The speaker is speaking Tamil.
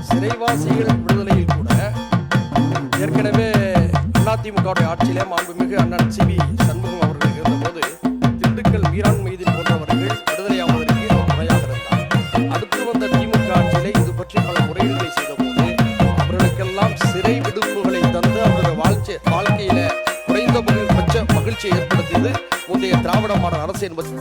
சிறைவாசிகள் விடுதலையில் கூட ஏற்கனவே அதிமுக ஆட்சியிலே மாண்புமிகு அண்ணன் சிவி சண்முகம் அவர்கள் இருந்தபோது திண்டுக்கல் வீரான் மைதீன் போன்றவர்கள் விடுதலையாவதற்கு துணையாக இருந்தார். அடுத்து வந்த திமுக ஆட்சியிலே இது பற்றி பல முறையீடுகளை செய்த போது அவர்களுக்கெல்லாம் சிறை விடுப்புகளை தந்து அவருடைய வாழ்க்கையில குறைந்த மகிழ்ச்சியை ஏற்படுத்தியது முந்தைய திராவிட மாடல் அரசு என்பது